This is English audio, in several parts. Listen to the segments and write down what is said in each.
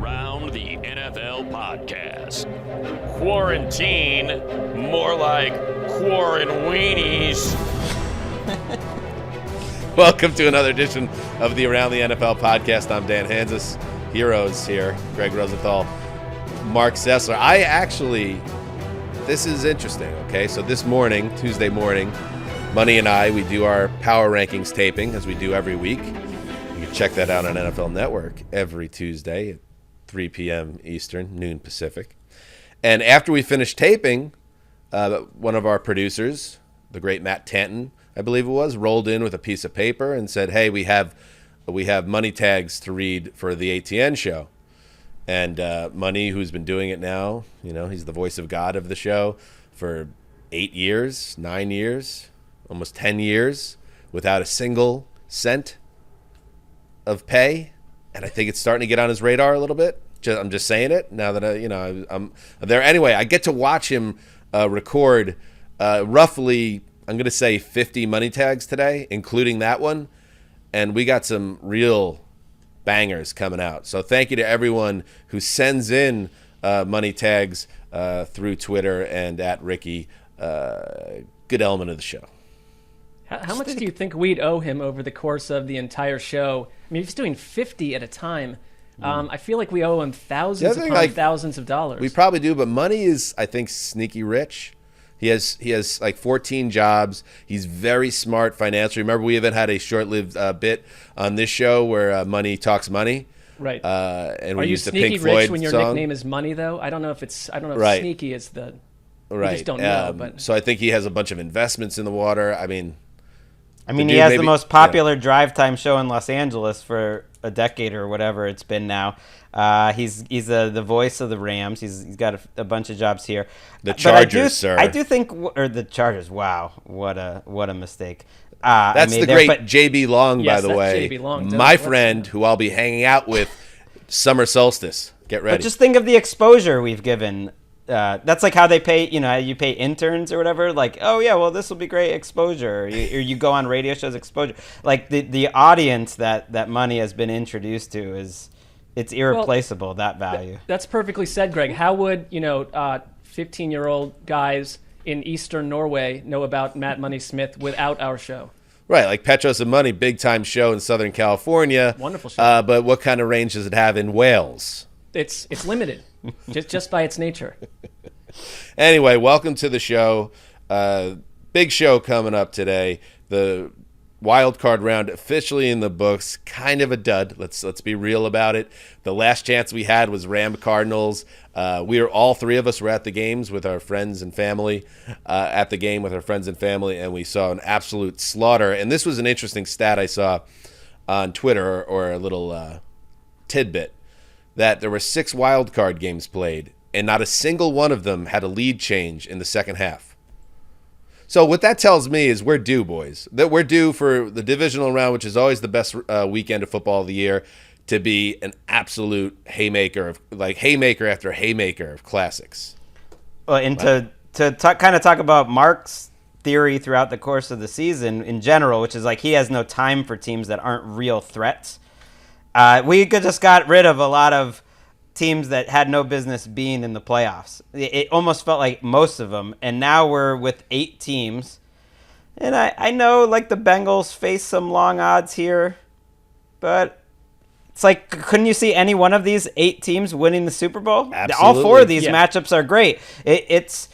Around the NFL podcast. Quarantine, more like quarantweenies. Welcome to another edition of the Around the NFL podcast. I'm Dan Hansis. Heroes here, Greg Rosenthal, Mark Sessler. This is interesting, okay? So this morning, Tuesday morning, Money and I, we do our power rankings taping, as we do every week. You can check that out on NFL Network every Tuesday at 3 p.m. Eastern, noon Pacific. And after we finished taping, one of our producers, the great Matt Tanton, I believe it was, rolled in with a piece of paper and said, hey, we have money tags to read for the ATN show. And Money, who's been doing it now, he's the voice of God of the show for 8 years, 9 years, almost 10 years without a single cent of pay. And I think it's starting to get on his radar a little bit. I'm just saying it now that I'm there. Anyway, I get to watch him record roughly, I'm going to say 50 money tags today, including that one. And we got some real bangers coming out. So thank you to everyone who sends in money tags through Twitter and at Ricky. Good element of the show. How much do you think we'd owe him over the course of the entire show? I mean, if he's doing 50 at a time, I feel like we owe him thousands upon thousands of dollars. We probably do, but Money is, I think, sneaky rich. He has like 14 jobs. He's very smart financially. Remember, we even had a short-lived bit on this show where Money talks money. Right. And we Are you used the sneaky Pink Floyd rich when your song. nickname is Money, though? I don't know if Right. sneaky is the. Right. We just don't know. But so I think he has a bunch of investments in the water. I mean, he has the most popular drive time show in Los Angeles for a decade or whatever it's been now. He's the voice of the Rams. He's got a bunch of jobs here. The Chargers, sir. I do think, or the Chargers. Wow, what a mistake. That's the great JB Long, yes, by the way. JB Long, my friend, who I'll be hanging out with summer solstice. Get ready. But just think of the exposure we've given. That's like how they pay, you pay interns or whatever. Like, oh yeah, well this will be great exposure. Or you go on radio shows, exposure. Like the audience that Money has been introduced to it's irreplaceable. That value. That's perfectly said, Greg. How would 15-year-old guys in Eastern Norway know about Matt Money Smith without our show? Right, like Petros and Money, big time show in Southern California. Wonderful show. But what kind of range does it have in Wales? It's limited, just by its nature. Anyway, welcome to the show. Big show coming up today. The wild card round officially in the books. Kind of a dud. Let's be real about it. The last chance we had was Rams-Cardinals. All three of us were at the games with our friends and family. At the game with our friends and family, and we saw an absolute slaughter. And this was an interesting stat I saw on Twitter, or a little tidbit, that there were 6 wild card games played, and not a single one of them had a lead change in the second half. So what that tells me is we're due, boys. That we're due for the divisional round, which is always the best weekend of football of the year, to be an absolute haymaker after haymaker of classics. Well, and to kind of talk about Mark's theory throughout the course of the season in general, which is like he has no time for teams that aren't real threats. We just got rid of a lot of teams that had no business being in the playoffs. It almost felt like most of them, and now we're with 8 teams. And I know like the Bengals face some long odds here, but it's like, couldn't you see any one of these 8 teams winning the Super Bowl? Absolutely. All 4 of these matchups are great. It's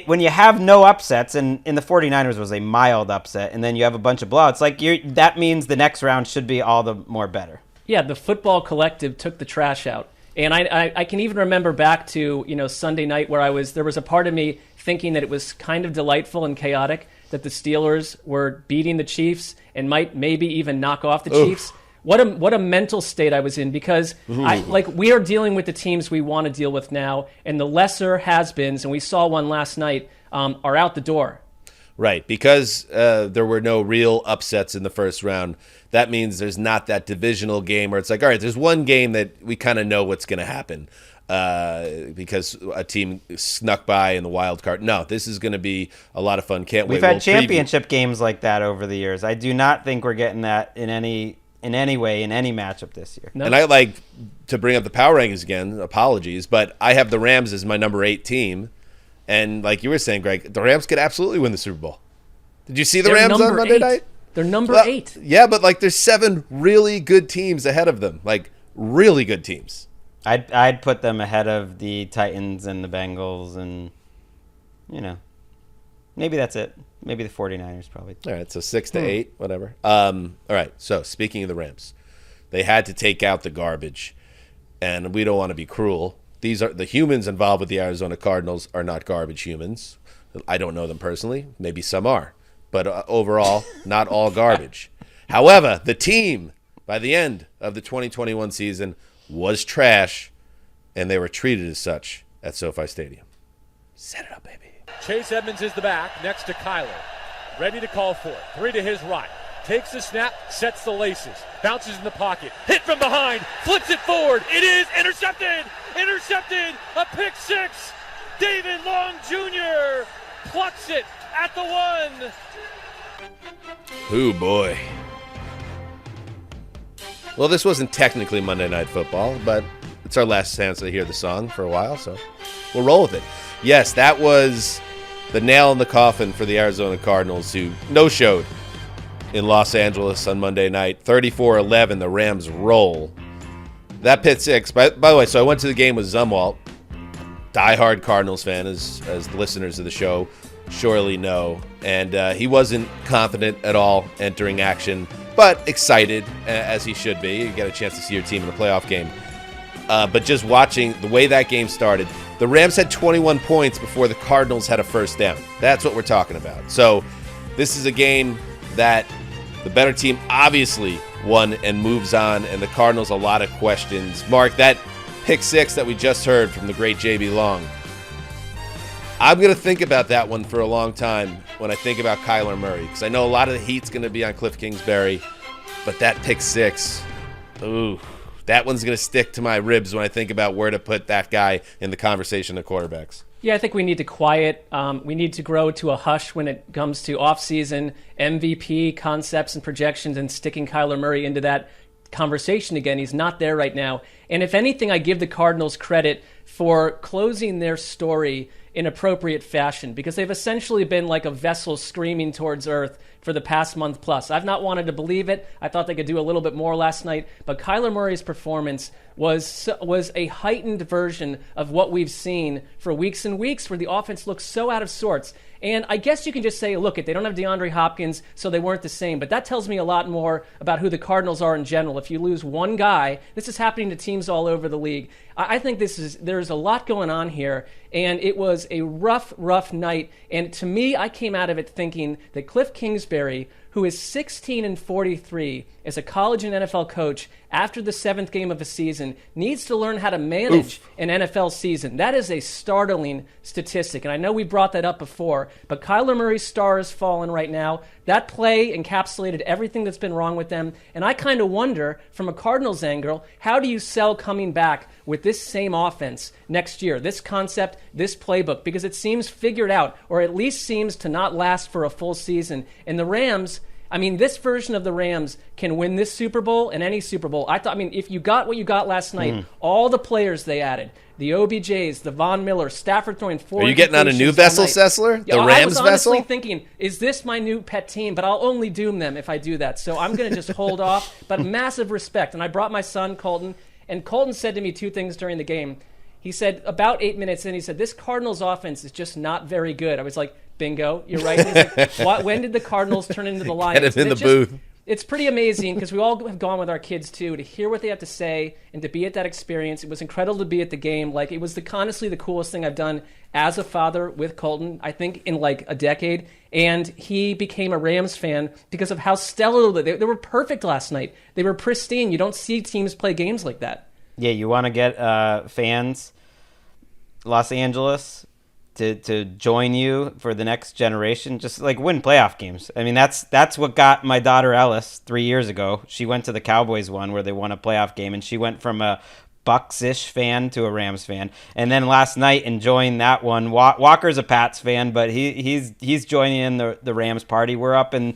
when you have no upsets, and in the 49ers was a mild upset, and then you have a bunch of blowouts, like that means the next round should be all the more better. Yeah, the football collective took the trash out. And I can even remember back to, Sunday night where there was a part of me thinking that it was kind of delightful and chaotic that the Steelers were beating the Chiefs and might maybe even knock off the Chiefs. What a mental state I was in, because we are dealing with the teams we want to deal with now, and the lesser has-beens, and we saw one last night, are out the door. Right, because there were no real upsets in the first round. That means there's not that divisional game where it's like, all right, there's one game that we kind of know what's going to happen because a team snuck by in the wild card. No, this is going to be a lot of fun. Can't wait. We've had championship games like that over the years. I do not think we're getting that in any in any way in any matchup this year. No. And I like to bring up the power rankings again. Apologies, but I have the Rams as my number 8 team. And like you were saying, Greg, the Rams could absolutely win the Super Bowl. Did you see the They're Rams on number Monday 8. night? They're number 8. Yeah, but like there's 7 really good teams ahead of them. Like really good teams. I'd put them ahead of the Titans and the Bengals, and maybe that's it. Maybe the 49ers probably. All right, so 6 to 8, whatever. All right, so speaking of the Rams, they had to take out the garbage, and we don't want to be cruel. These are the humans involved with the Arizona Cardinals are not garbage humans. I don't know them personally. Maybe some are, but overall, not all garbage. However, the team by the end of the 2021 season was trash, and they were treated as such at SoFi Stadium. Set it up, baby. Chase Edmonds is the back, next to Kyler. Ready to call for it. 3 to his right. Takes the snap, sets the laces. Bounces in the pocket. Hit from behind. Flips it forward. It is intercepted. Intercepted. A pick 6. David Long Jr. plucks it at the 1. Ooh, boy. Well, this wasn't technically Monday Night Football, but it's our last chance to hear the song for a while, so we'll roll with it. Yes, that was the nail in the coffin for the Arizona Cardinals, who no-showed in Los Angeles on Monday night. 34-11, the Rams roll. That pick 6, by the way, so I went to the game with Zumwalt, diehard Cardinals fan, as the listeners of the show surely know, and he wasn't confident at all entering action, but excited, as he should be. You get a chance to see your team in a playoff game. But just watching the way that game started, the Rams had 21 points before the Cardinals had a first down. That's what we're talking about. So this is a game that the better team obviously won and moves on, and the Cardinals a lot of questions. Mark, that pick 6 that we just heard from the great J.B. Long, I'm going to think about that one for a long time when I think about Kyler Murray, because I know a lot of the heat's going to be on Cliff Kingsbury, but that pick 6, ooh, that one's going to stick to my ribs when I think about where to put that guy in the conversation of quarterbacks. Yeah, I think we need to quiet. We need to grow to a hush when it comes to offseason MVP concepts and projections and sticking Kyler Murray into that conversation again. He's not there right now. And if anything, I give the Cardinals credit for closing their story in appropriate fashion, because they've essentially been like a vessel screaming towards earth for the past month plus. I've not wanted to believe it. I thought they could do a little bit more last night, but Kyler Murray's performance was a heightened version of what we've seen for weeks and weeks, where the offense looks so out of sorts. And I guess you can just say, look, they don't have DeAndre Hopkins, so they weren't the same. But that tells me a lot more about who the Cardinals are in general. If you lose one guy, this is happening to teams all over the league. I think there's a lot going on here, and it was a rough night. And to me, I came out of it thinking that Cliff Kingsbury, who is 16-43 as a college and NFL coach after the 7th game of a season, needs to learn how to manage an NFL season. That is a startling statistic, and I know we brought that up before, but Kyler Murray's star is fallen right now. That play encapsulated everything that's been wrong with them, and I kind of wonder, from a Cardinals angle, how do you sell coming back with this same offense next year, this concept, this playbook, because it seems figured out, or at least seems to not last for a full season. And the Rams, I mean, this version of the Rams can win this Super Bowl and any Super Bowl. If you got what you got last night, all the players they added, the OBJs, the Von Miller, Stafford throwing 4 Are you getting on a new vessel, Sessler? The Rams I was honestly vessel? thinking, is this my new pet team? But I'll only doom them if I do that. So I'm going to just hold off. But massive respect. And I brought my son, Colton, and Colton said to me 2 things during the game. He said, about 8 minutes in, he said, this Cardinals offense is just not very good. I was like, bingo, you're right. He's like, when did the Cardinals turn into the Lions? Get him in the booth. It's pretty amazing, because we all have gone with our kids too, to hear what they have to say and to be at that experience. It was incredible to be at the game. Like, it was honestly the coolest thing I've done as a father with Colton, I think, in like a decade. And he became a Rams fan because of how stellar they were. Perfect last night. They were pristine. You don't see teams play games like that. Yeah, you want to get fans, Los Angeles, to join you for the next generation, just like win playoff games. I mean, that's what got my daughter Ellis 3 years ago. She went to the Cowboys one where they won a playoff game, and she went from a Bucks-ish fan to a Rams fan. And then last night, enjoying that one, Walker's a Pats fan, but he's joining in the Rams party. We're up in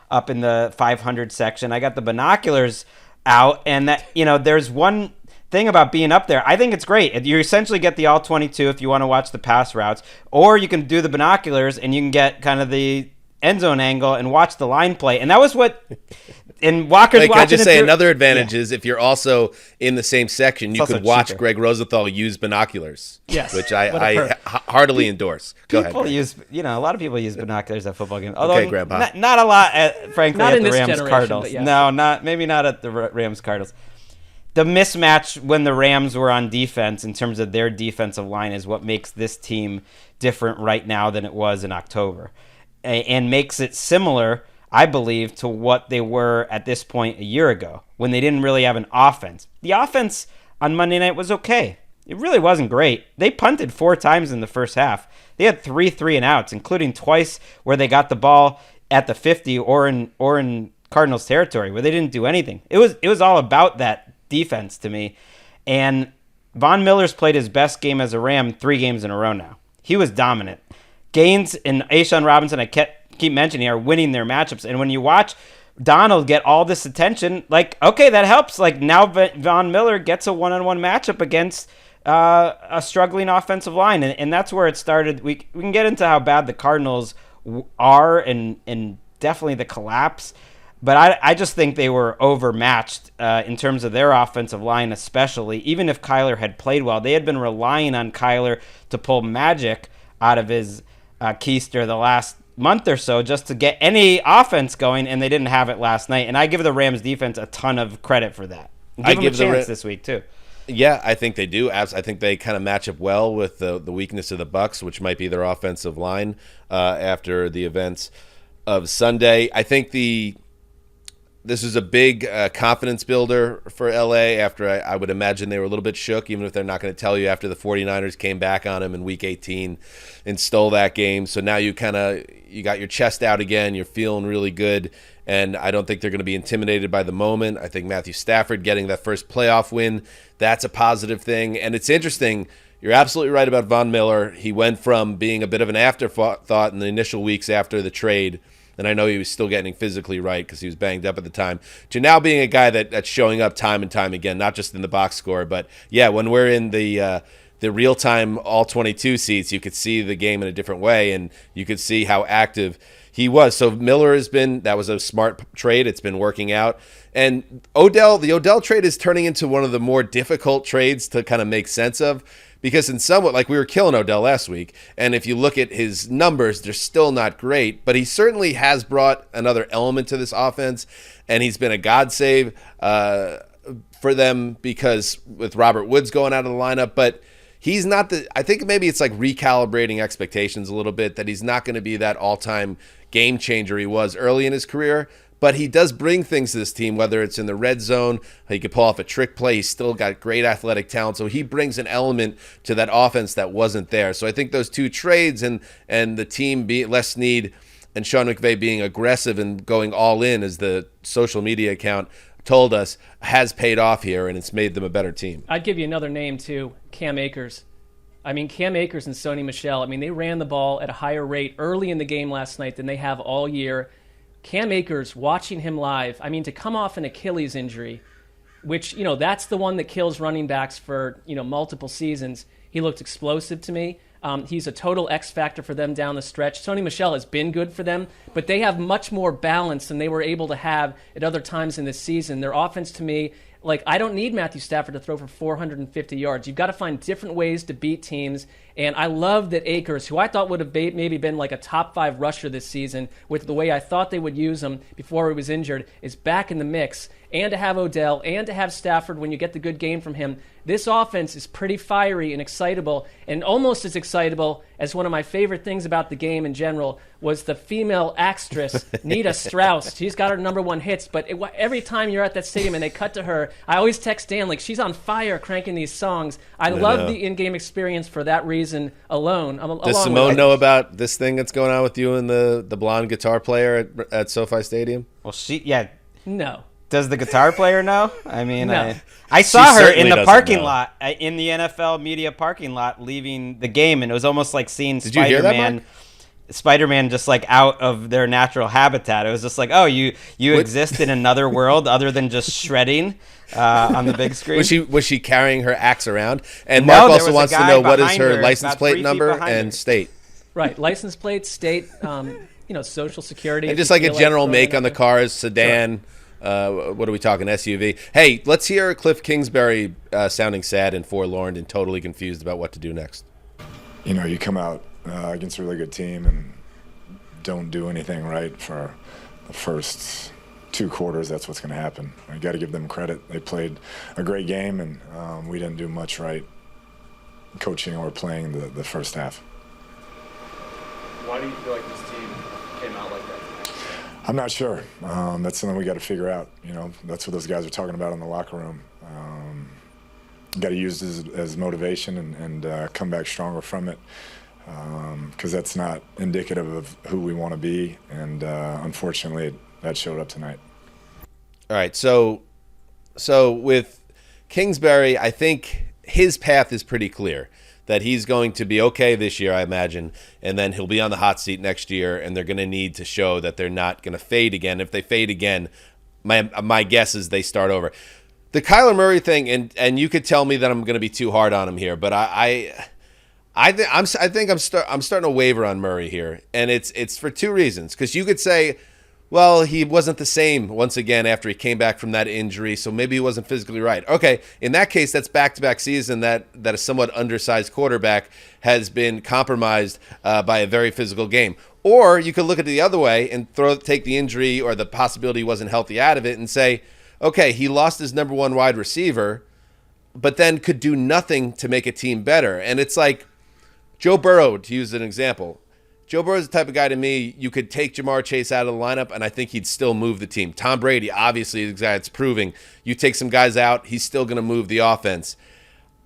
up in the 500 section. I got the binoculars out, and that, there's one thing about being up there. I think it's great. You essentially get the all 22 if you want to watch the pass routes, or you can do the binoculars and you can get kind of the end zone angle and watch the line play. And that was what. And Walker's watching. Can I just say another advantage is if you're also in the same section, you could watch cheaper. Greg Rosenthal use binoculars. Yes, which I heartily endorse. Go ahead. People use, a lot of people use binoculars at football games. Although okay, Grandpa. Not a lot, frankly, not at in the this Rams-Cardinals. yeah. No, maybe not at the Rams-Cardinals. The mismatch when the Rams were on defense in terms of their defensive line is what makes this team different right now than it was in October, and makes it similar, I believe, to what they were at this point a year ago when they didn't really have an offense. The offense on Monday night was okay. It really wasn't great. They punted 4 times in the first half. They had 3 3-and-outs, including twice where they got the ball at the 50 or in Cardinals territory where they didn't do anything. It was all about that defense to me. And Von Miller's played his best game as a Ram 3 games in a row now. He was dominant. Gaines and A'Shawn Robinson, I keep mentioning, are winning their matchups. And when you watch Donald get all this attention, okay, that helps. Now Von Miller gets a one-on-one matchup against a struggling offensive line. And that's where it started. We can get into how bad the Cardinals are and definitely the collapse. But I just think they were overmatched in terms of their offensive line, especially. Even if Kyler had played well, they had been relying on Kyler to pull magic out of his keister the last month or so just to get any offense going, and they didn't have it last night. And I give the Rams defense a ton of credit for that. Give them a chance this week too. Yeah, I think they do. I think they kind of match up well with the weakness of the Bucs, which might be their offensive line after the events of Sunday. I think this is a big confidence builder for LA after I would imagine they were a little bit shook, even if they're not going to tell you after the 49ers came back on them in Week 18 and stole that game. So now you got your chest out again. You're feeling really good. And I don't think they're going to be intimidated by the moment. I think Matthew Stafford getting that first playoff win, that's a positive thing. And it's interesting. You're absolutely right about Von Miller. He went from being a bit of an afterthought in the initial weeks after the trade, and I know he was still getting physically right because he was banged up at the time, to now being a guy that's showing up time and time again, not just in the box score. But, yeah, when we're in the real-time all-22 seats, you could see the game in a different way, and you could see how active he was. So Miller that was a smart trade. It's been working out. And the Odell trade is turning into one of the more difficult trades to kind of make sense of, because in somewhat, we were killing Odell last week, and if you look at his numbers, they're still not great, but he certainly has brought another element to this offense, and he's been a God save for them because with Robert Woods going out of the lineup, but he's not I think maybe it's recalibrating expectations a little bit, that he's not going to be that all-time game changer he was early in his career. But he does bring things to this team, whether it's in the red zone, he could pull off a trick play. He's still got great athletic talent. So he brings an element to that offense that wasn't there. So I think those two trades and the team being Les Snead and Sean McVay being aggressive and going all in, as the social media account told us, has paid off here, and it's made them a better team. I'd give you another name, too, Cam Akers. Cam Akers and Sony Michel, they ran the ball at a higher rate early in the game last night than they have all year. Cam Akers, watching him live, to come off an Achilles injury, which, that's the one that kills running backs for, multiple seasons. He looked explosive to me. He's a total X factor for them down the stretch. Sony Michel has been good for them, but they have much more balance than they were able to have at other times in this season. Their offense, to me, I don't need Matthew Stafford to throw for 450 yards. You've got to find different ways to beat teams. And I love that Akers, who I thought would have maybe been a top 5 rusher this season with the way I thought they would use him before he was injured, is back in the mix. And to have Odell and to have Stafford when you get the good game from him, this offense is pretty fiery and excitable, and almost as excitable as one of my favorite things about the game in general was the female actress, Nita Strauss. She's got her #1 hits, but every time you're at that stadium and they cut to her, I always text Dan, she's on fire cranking these songs. I love the in-game experience for that reason alone. Does Simone know about this thing that's going on with you and the blonde guitar player at SoFi Stadium? Well, No. Does the guitar player know? No. I saw her in the parking lot, in the NFL media parking lot, leaving the game, and it was almost like seeing Spider-Man. Did you hear that, Mark? Spider-Man just like out of their natural habitat. It was just like, oh, you exist in another world other than just shredding on the big screen. Was she carrying her axe around? And No, Mark there also was a wants to guy know what is behind her her, license about 3 plate feet number behind and her. state. Right, license plate, state, Social Security. And if just you like a feel general throwing make on the another- cars, sedan. What are we talking? SUV. Hey, let's hear Cliff Kingsbury sounding sad and forlorn and totally confused about what to do next. You come out against a really good team and don't do anything right for the first 2 quarters. That's what's going to happen. I got to give them credit. They played a great game, and we didn't do much right coaching or playing the first half. Why do you feel like this team came out like that? I'm not sure. That's something we got to figure out. That's what those guys are talking about in the locker room. Got to use this as motivation and come back stronger from it, because that's not indicative of who we want to be. And unfortunately, that showed up tonight. All right, so with Kingsbury, I think his path is pretty clear. That he's going to be okay this year, I imagine, and then he'll be on the hot seat next year, and they're going to need to show that they're not going to fade again. If they fade again, my guess is they start over. The Kyler Murray thing, and you could tell me that I'm going to be too hard on him here, but I think I'm starting to waver on Murray here, and it's for 2 reasons. Because you could say, well, he wasn't the same once again after he came back from that injury, so maybe he wasn't physically right. Okay, in that case, that's back-to-back season that a somewhat undersized quarterback has been compromised by a very physical game. Or you could look at it the other way and take the injury or the possibility he wasn't healthy out of it and say, okay, he lost his number 1 wide receiver, but then could do nothing to make a team better. And it's like Joe Burrow, to use an example. Joe Burrow is the type of guy to me, you could take Jamar Chase out of the lineup, and I think he'd still move the team. Tom Brady, obviously, is the guy that's proving. You take some guys out, he's still going to move the offense.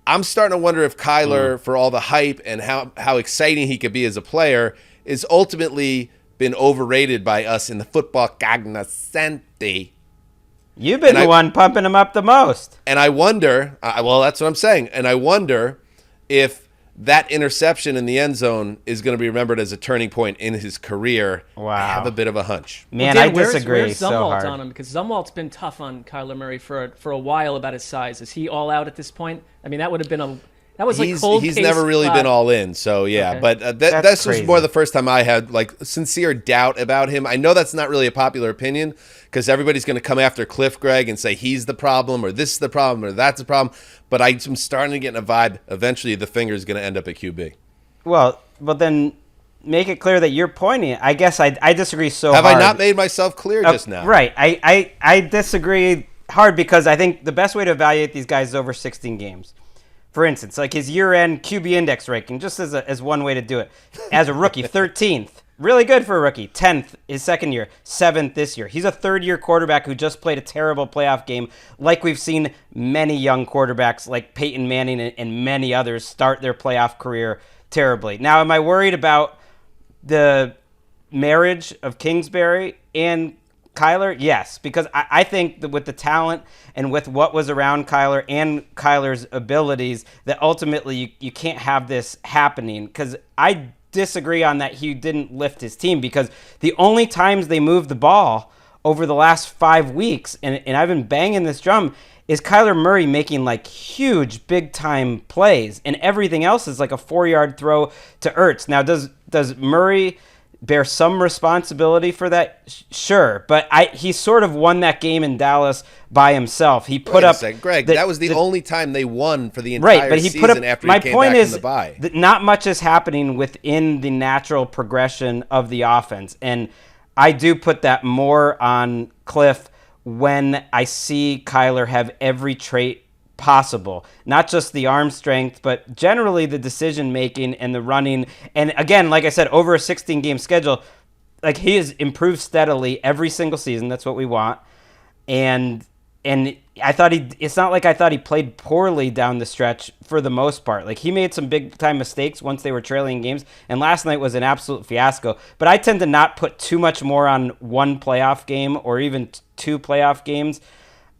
I'm starting to wonder if Kyler, for all the hype and how exciting he could be as a player, is ultimately been overrated by us in the football cognoscenti. You've been the one pumping him up the most. And I wonder, well, that's what I'm saying, and I wonder if that interception in the end zone is going to be remembered as a turning point in his career. Wow. I have a bit of a hunch. Man, Dan, I disagree where's so Zumwalt hard. on him? Because Zumwalt's been tough on Kyler Murray for a while about his size. Is he all out at this point? I mean, that would have been that was like cold He's case, never really been all in, so yeah. Okay. But That's this was crazy. more the first time I had like sincere doubt about him. I know that's not really a popular opinion because everybody's going to come after Cliff, Greg, and say he's the problem or this is the problem or that's the problem. But I'm starting to get in a vibe. Eventually, the finger is going to end up at QB. Well, but then make it clear that you're pointing. I guess I disagree so Have hard. I not made myself clear just now? Right. I disagree hard because I think the best way to evaluate these guys is over 16 games. For instance, like his year-end QB index ranking, just as one way to do it. As a rookie, 13th. Really good for a rookie. 10th his second year. 7th this year. He's a third-year quarterback who just played a terrible playoff game, like we've seen many young quarterbacks like Peyton Manning and many others start their playoff career terribly. Now, am I worried about the marriage of Kingsbury and Kyler? Yes, because I think that with the talent and with what was around Kyler and Kyler's abilities, that ultimately you can't have this happening. Because I disagree on that he didn't lift his team, because the only times they moved the ball over the last 5 weeks, and I've been banging this drum, is Kyler Murray making like huge big-time plays, and everything else is like a 4-yard throw to Ertz. Now, does Murray bear some responsibility for that? Sure, but he sort of won that game in Dallas by himself. He put up Greg. That was the only time they won for the entire right, but he season put up. after My he came point back is from the bye. that not much is happening within the natural progression of the offense, and I do put that more on Cliff when I see Kyler have every trait possible, not just the arm strength, but generally the decision making and the running. And again, like I said, over a 16-game schedule, like he has improved steadily every single season. That's what we want. And I thought it's not like I thought he played poorly down the stretch for the most part. Like he made some big time mistakes once they were trailing games, and last night was an absolute fiasco. But I tend to not put too much more on one playoff game or even 2 playoff games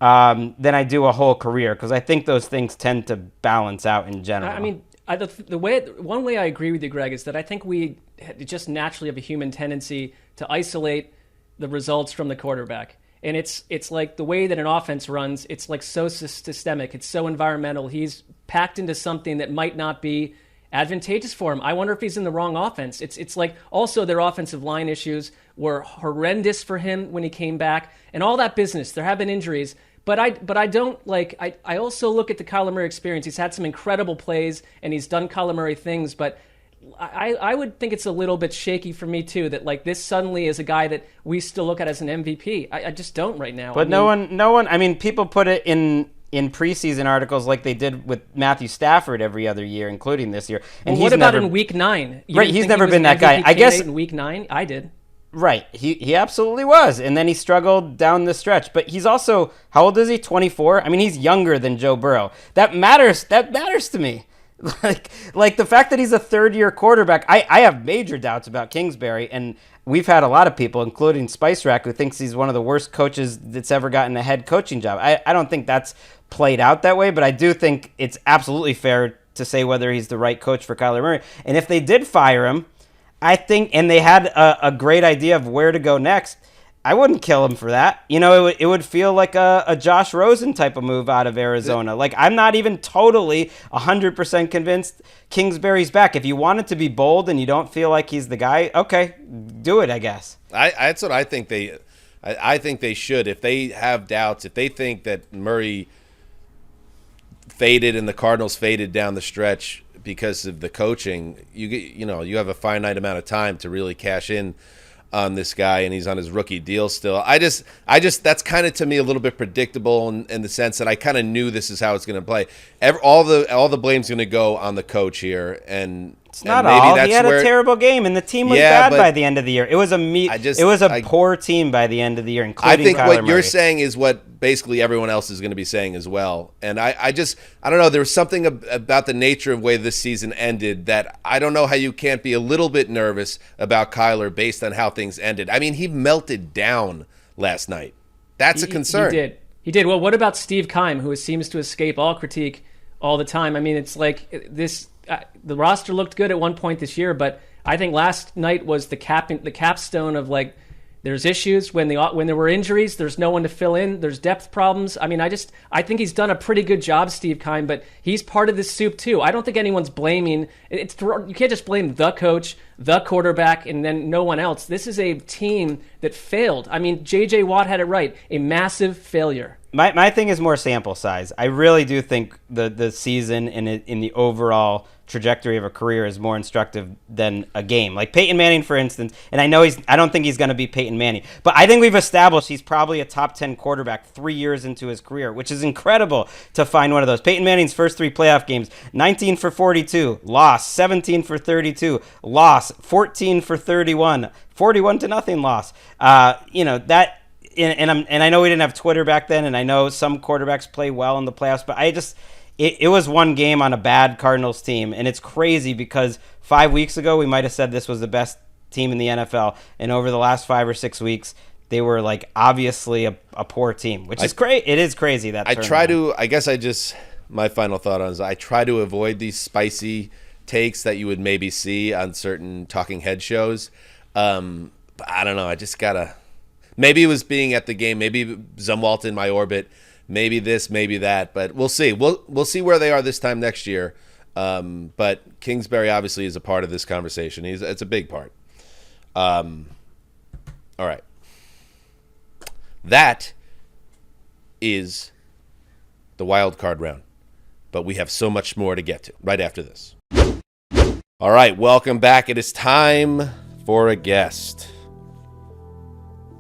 than I do a whole career, because I think those things tend to balance out in general. I mean, one way I agree with you, Greg, is that I think we just naturally have a human tendency to isolate the results from the quarterback. And it's like the way that an offense runs, it's like so systemic, it's so environmental. He's packed into something that might not be advantageous for him. I wonder if he's in the wrong offense. It's like also their offensive line issues were horrendous for him when he came back, and all that business. There have been injuries, but I don't like. I also look at the Kyler Murray experience. He's had some incredible plays, and he's done Kyler Murray things, but I would think it's a little bit shaky for me too, that like this suddenly is a guy that we still look at as an MVP. I just don't right now. But no one. I mean, people put it in preseason articles like they did with Matthew Stafford every other year, including this year. And what about in Week 9? Right, he's never been that guy. I guess in Week 9, I did. Right, he absolutely was, and then he struggled down the stretch. But he's also, how old is he? 24. I mean, he's younger than Joe Burrow. That matters. That matters to me. Like the fact that he's a third-year quarterback, I have major doubts about Kingsbury, and we've had a lot of people, including Spice Rack, who thinks he's one of the worst coaches that's ever gotten a head coaching job. I don't think that's played out that way, but I do think it's absolutely fair to say whether he's the right coach for Kyler Murray. And if they did fire him, I think, and they had a great idea of where to go next, I wouldn't kill him for that. You know, it would feel like a Josh Rosen type of move out of Arizona. Like, I'm not even totally 100% convinced Kingsbury's back. If you want it to be bold and you don't feel like he's the guy, okay, do it, I guess. That's what I think I think they should. If they have doubts, if they think that Murray faded and the Cardinals faded down the stretch because of the coaching, you have a finite amount of time to really cash in on this guy, and he's on his rookie deal still. I just that's kind of to me a little bit predictable in the sense that I kind of knew this is how it's going to play. All the blame's going to go on the coach here, and it's not maybe all. He had a terrible game, and the team was bad by the end of the year. It was a poor team by the end of the year, including I think Kyler what Murray. You're saying is what basically everyone else is going to be saying as well. And I don't know. There was something about the nature of the way this season ended that I don't know how you can't be a little bit nervous about Kyler based on how things ended. I mean, he melted down last night. That's a concern. He did. Well, what about Steve Keim, who seems to escape all critique all the time? I mean, it's like this. The roster looked good at one point this year, but I think last night was the capstone of like there's issues when there were injuries. There's no one to fill in. There's depth problems. I mean, I think he's done a pretty good job, Steve Keim, but he's part of this soup too. I don't think anyone's blaming. You can't just blame the coach, the quarterback, and then no one else. This is a team that failed. I mean, J.J. Watt had it right. A massive failure. My thing is more sample size. I really do think the season in the overall trajectory of a career is more instructive than a game. Like Peyton Manning, for instance, and I don't think he's going to be Peyton Manning, but I think we've established he's probably a top 10 quarterback 3 years into his career, which is incredible to find one of those. Peyton Manning's first 3 playoff games, 19 for 42, loss, 17 for 32, loss, 14 for 31, 41-0 loss. That. And I know we didn't have Twitter back then, and I know some quarterbacks play well in the playoffs, but it was one game on a bad Cardinals team, and it's crazy because 5 weeks ago we might have said this was the best team in the NFL, and over the last 5 or 6 weeks they were like obviously a poor team, which is great. It is crazy that my final thought on is I try to avoid these spicy takes that you would maybe see on certain talking head shows. But I don't know. I just gotta. Maybe it was being at the game. Maybe Zumwalt in my orbit. Maybe this, maybe that. But we'll see. We'll see where they are this time next year. But Kingsbury obviously is a part of this conversation. It's a big part. All right. That is the wild card round. But we have so much more to get to right after this. All right, welcome back. It is time for a guest.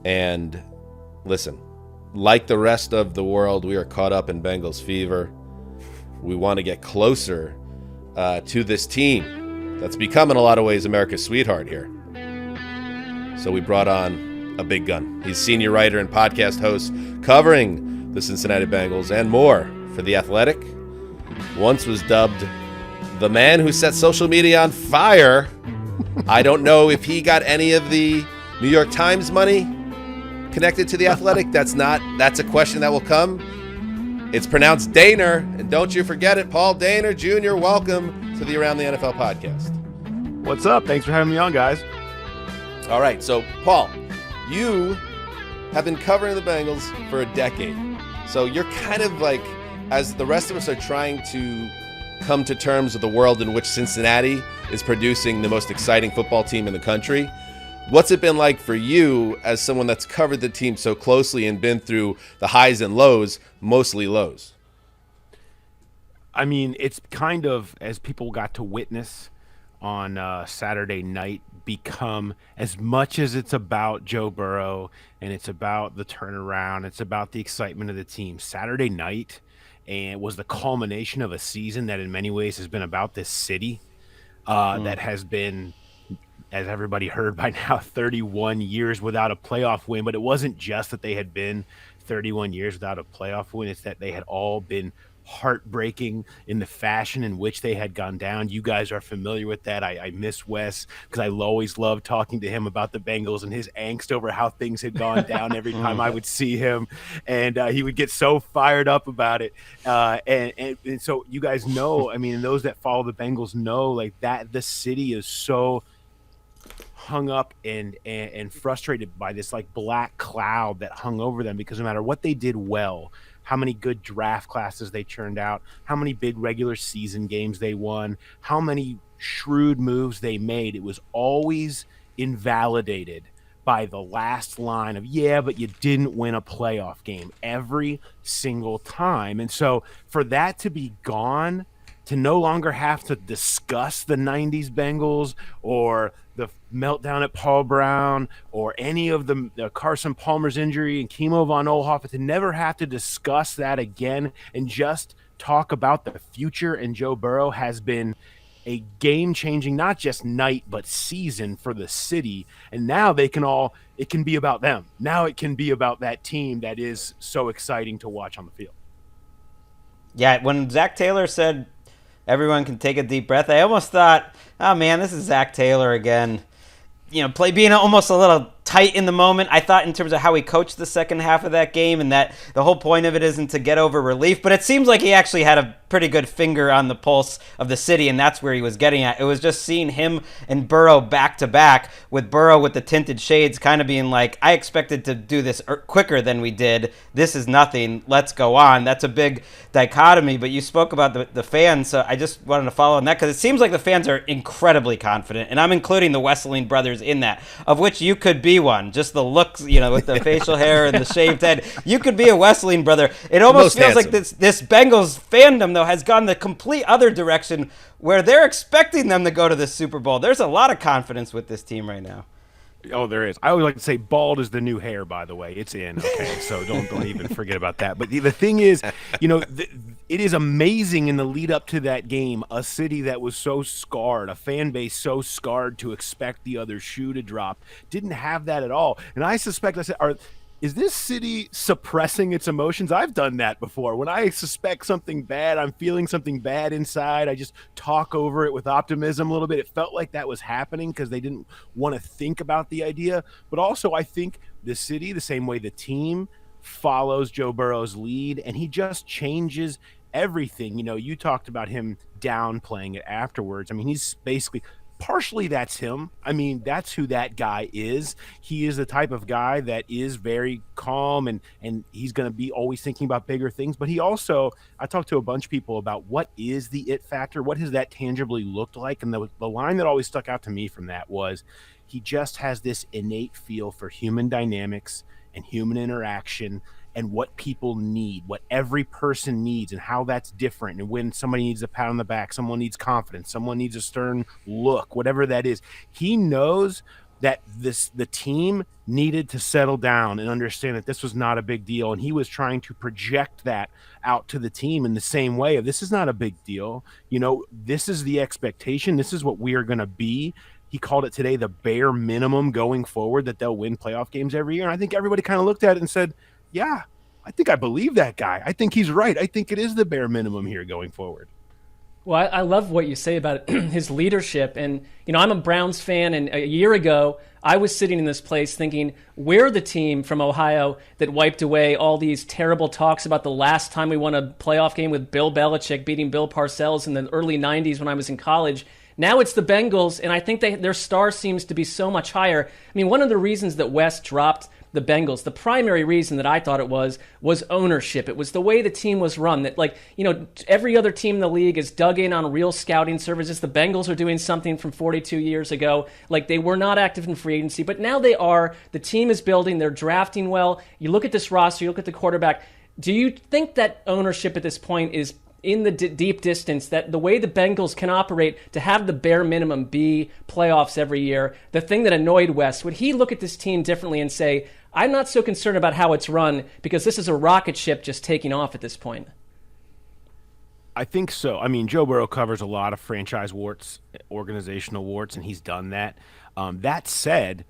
And listen, like the rest of the world, we are caught up in Bengals fever. We want to get closer to this team that's become in a lot of ways America's sweetheart here. So we brought on a big gun. He's senior writer and podcast host covering the Cincinnati Bengals and more for The Athletic. Once was dubbed the man who set social media on fire. I don't know if he got any of the New York Times money connected to The Athletic. That's a question that will come. It's pronounced Dehner, and don't you forget it. Paul Dehner Jr., welcome to the Around the NFL podcast. What's up? Thanks for having me on, guys. All right, so Paul, you have been covering the Bengals for a decade. So you're kind of like, as the rest of us are trying to come to terms with the world in which Cincinnati is producing the most exciting football team in the country, what's it been like for you as someone that's covered the team so closely and been through the highs and lows, mostly lows? I mean, it's kind of, as people got to witness on Saturday night, become, as much as it's about Joe Burrow and it's about the turnaround, it's about the excitement of the team. Saturday night and was the culmination of a season that in many ways has been about this city that has been, as everybody heard by now, 31 years without a playoff win. But it wasn't just that they had been 31 years without a playoff win. It's that they had all been heartbreaking in the fashion in which they had gone down. You guys are familiar with that. I miss Wes because I always loved talking to him about the Bengals and his angst over how things had gone down every time I would see him. And he would get so fired up about it. And so you guys know, I mean, those that follow the Bengals know like that the city is so hung up and frustrated by this like black cloud that hung over them, because no matter what they did well, how many good draft classes they churned out, how many big regular season games they won, how many shrewd moves they made, it was always invalidated by the last line of, yeah, but you didn't win a playoff game every single time. And so for that to be gone, to no longer have to discuss the 90s Bengals or the meltdown at Paul Brown or any of the Carson Palmer's injury and Kimo von Oelhoff, to never have to discuss that again and just talk about the future and Joe Burrow has been a game-changing, not just night, but season for the city. And now it can be about them. Now it can be about that team that is so exciting to watch on the field. Yeah, when Zach Taylor said everyone can take a deep breath, I almost thought, oh man, this is Zach Taylor again. You know, being almost a little tight in the moment. I thought in terms of how he coached the second half of that game, and that the whole point of it isn't to get over relief, but it seems like he actually had a pretty good finger on the pulse of the city, and that's where he was getting at. It was just seeing him and Burrow back to back, with Burrow with the tinted shades kind of being like, I expected to do this quicker than we did. This is nothing. Let's go on. That's a big dichotomy, but you spoke about the fans, so I just wanted to follow on that, because it seems like the fans are incredibly confident, and I'm including the Wesseling brothers in that, of which you could be one. Just the looks, you know, with the facial hair and the shaved head. You could be a Wesseling brother. It almost feels like this Bengals fandom, though, has gone the complete other direction, where they're expecting them to go to the Super Bowl. There's a lot of confidence with this team right now. Oh, there is. I always like to say bald is the new hair, by the way. It's in, okay? So don't even forget about that. But the thing is, you know, it is amazing in the lead up to that game, a city that was so scarred, a fan base so scarred to expect the other shoe to drop, didn't have that at all. And I suspect, is this city suppressing its emotions? I've done that before. When I suspect something bad, I'm feeling something bad inside, I just talk over it with optimism a little bit. It felt like that was happening because they didn't want to think about the idea. But also, I think the city, the same way the team follows Joe Burrow's lead, and he just changes everything. You know, you talked about him downplaying it afterwards. I mean, he's basically... partially that's him. I mean, that's who that guy is. He is the type of guy that is very calm, and he's going to be always thinking about bigger things. But he also, I talked to a bunch of people about what is the it factor, what has that tangibly looked like, and the line that always stuck out to me from that was he just has this innate feel for human dynamics and human interaction and what people need, what every person needs, and how that's different. And when somebody needs a pat on the back, someone needs confidence, someone needs a stern look, whatever that is. He knows that the team needed to settle down and understand that this was not a big deal. And he was trying to project that out to the team in the same way of, this is not a big deal. You know, this is the expectation. This is what we are going to be. He called it today the bare minimum going forward, that they'll win playoff games every year. And I think everybody kind of looked at it and said, yeah, I think I believe that guy. I think he's right. I think it is the bare minimum here going forward. Well, I love what you say about his leadership. And, you know, I'm a Browns fan, and a year ago, I was sitting in this place thinking, we're the team from Ohio that wiped away all these terrible talks about the last time we won a playoff game with Bill Belichick beating Bill Parcells in the early 90s when I was in college. Now it's the Bengals, and I think their star seems to be so much higher. I mean, one of the reasons that West dropped the Bengals, the primary reason that I thought it was ownership. It was the way the team was run. That, like, you know, every other team in the league is dug in on real scouting services. The Bengals are doing something from 42 years ago. Like, they were not active in free agency, but now they are. The team is building. They're drafting well. You look at this roster, you look at the quarterback. Do you think that ownership at this point is in the deep distance, that the way the Bengals can operate to have the bare minimum be playoffs every year, the thing that annoyed Wes, would he look at this team differently and say, I'm not so concerned about how it's run because this is a rocket ship just taking off at this point? I think so. I mean, Joe Burrow covers a lot of franchise warts, organizational warts, and he's done that. That said,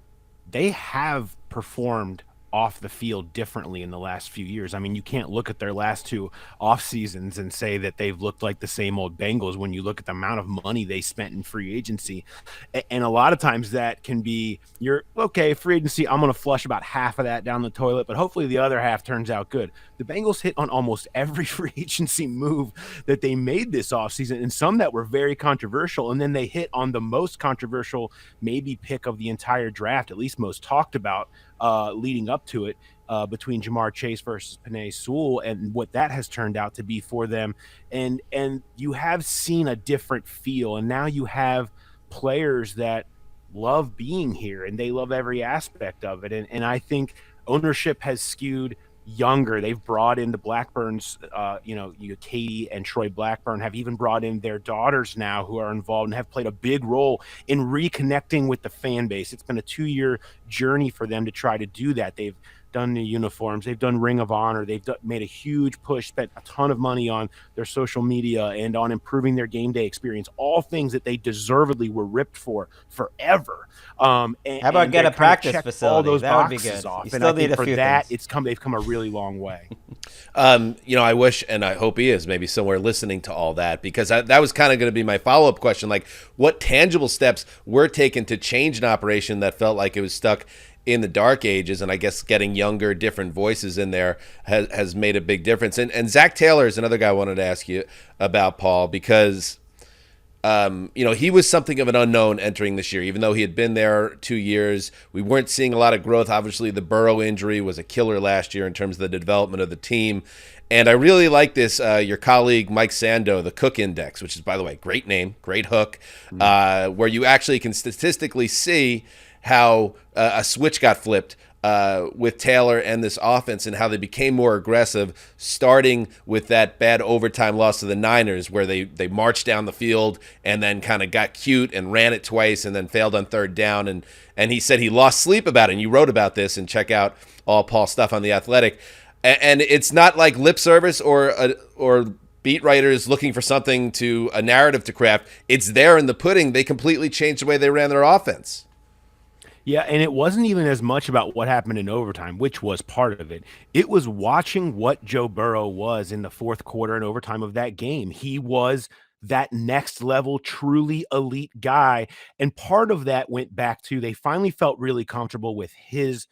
they have performed off the field differently in the last few years. I mean, you can't look at their last two off seasons and say that they've looked like the same old Bengals when you look at the amount of money they spent in free agency. And a lot of times that can be, free agency, I'm going to flush about half of that down the toilet, but hopefully the other half turns out good. The Bengals hit on almost every free agency move that they made this offseason, and some that were very controversial, and then they hit on the most controversial maybe pick of the entire draft, at least most talked about, leading up to it, between Jamar Chase versus Penei Sewell, and what that has turned out to be for them. And you have seen a different feel, and now you have players that love being here, and they love every aspect of it. And I think ownership has skewed younger. They've brought in the Blackburns, Katie and Troy Blackburn have even brought in their daughters now, who are involved and have played a big role in reconnecting with the fan base. It's been a 2-year journey for them to try to do that. They've done the uniforms, they've done Ring of Honor, they've made a huge push, spent a ton of money on their social media and on improving their game day experience, all things that they deservedly were ripped for forever. How about get a practice facility? All those that would be boxes good. off. You And still I need think a few for that, things. they've come a really long way. I wish, and I hope he is maybe somewhere listening to all that, because that was kind of going to be my follow-up question. Like, what tangible steps were taken to change an operation that felt like it was stuck in the dark ages? And I guess getting younger, different voices in there has made a big difference. And Zach Taylor is another guy I wanted to ask you about, Paul, because he was something of an unknown entering this year. Even though he had been there 2 years, we weren't seeing a lot of growth. Obviously, the Burrow injury was a killer last year in terms of the development of the team. And I really like this, your colleague Mike Sando, the Cook Index, which is, by the way, great name, great hook, where you actually can statistically see how a switch got flipped with Taylor and this offense, and how they became more aggressive, starting with that bad overtime loss to the Niners, where they marched down the field and then kind of got cute and ran it twice and then failed on third down. And he said he lost sleep about it. And you wrote about this, and check out all Paul's stuff on The Athletic. And it's not like lip service or beat writers looking for something a narrative to craft. It's there in the pudding. They completely changed the way they ran their offense. Yeah, and it wasn't even as much about what happened in overtime, which was part of it. It was watching what Joe Burrow was in the fourth quarter and overtime of that game. He was that next level, truly elite guy. And part of that went back to they finally felt really comfortable with his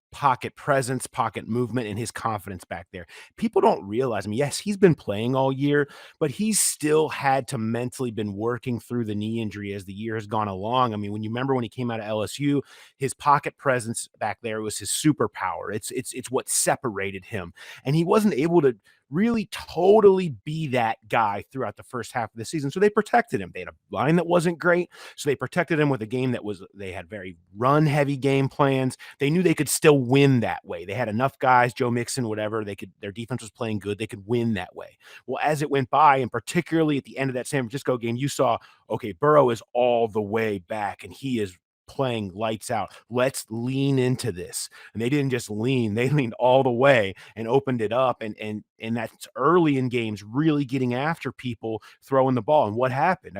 pocket presence, pocket movement, and his confidence back there. People don't realize, yes, he's been playing all year, but he's still had to mentally been working through the knee injury as the year has gone along. When you remember when he came out of LSU, his pocket presence back there was his superpower. It's what separated him. And he wasn't able to really totally be that guy throughout the first half of the season. So they protected him. They had a line that wasn't great. So they protected him with a game they had very run heavy game plans. They knew they could still win that way. They had enough guys, Joe Mixon, whatever, their defense was playing good. They could win that way. Well, as it went by, and particularly at the end of that San Francisco game, you saw, okay, Burrow is all the way back and he is playing lights out. Let's lean into this. And they didn't just lean, they leaned all the way and opened it up. And that's early in games, really getting after people throwing the ball. And what happened?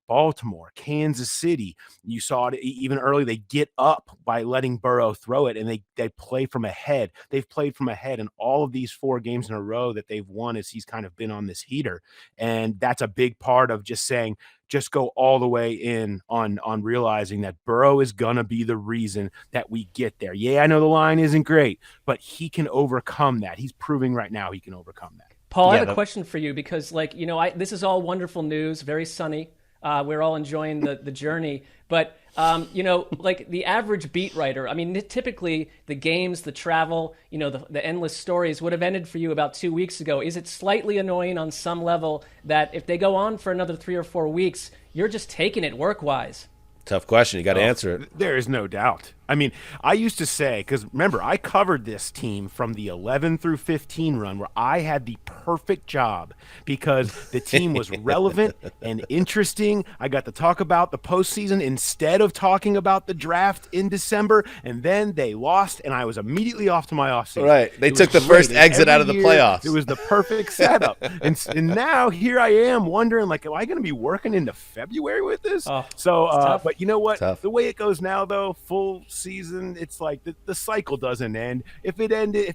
Baltimore, Kansas City, you saw it even early. They get up by letting Burrow throw it, and they play from ahead. They've played from ahead in all of these 4 games in a row that they've won as he's kind of been on this heater. And that's a big part of just saying, just go all the way in on realizing that Burrow is going to be the reason that we get there. Yeah, I know the line isn't great, but he can overcome that. He's proving right now he can overcome that. Paul, I have a question for you because, this is all wonderful news, very sunny. We're all enjoying the journey. But, like the average beat writer, I mean, typically the games, the travel, the endless stories would have ended for you about 2 weeks ago. Is it slightly annoying on some level that if they go on for another 3 or 4 weeks, you're just taking it work-wise? Tough question. You got to answer it. There is no doubt. I mean, I used to say, because remember, I covered this team from the 11 through 15 run where I had the perfect job because the team was relevant and interesting. I got to talk about the postseason instead of talking about the draft in December, and then they lost, and I was immediately off to my offseason. Right. They took the first exit out of the playoffs. It was the perfect setup. and now here I am wondering, like, am I going to be working into February with this? But you know what? Tough. The way it goes now, though, full season, it's like the cycle doesn't end. If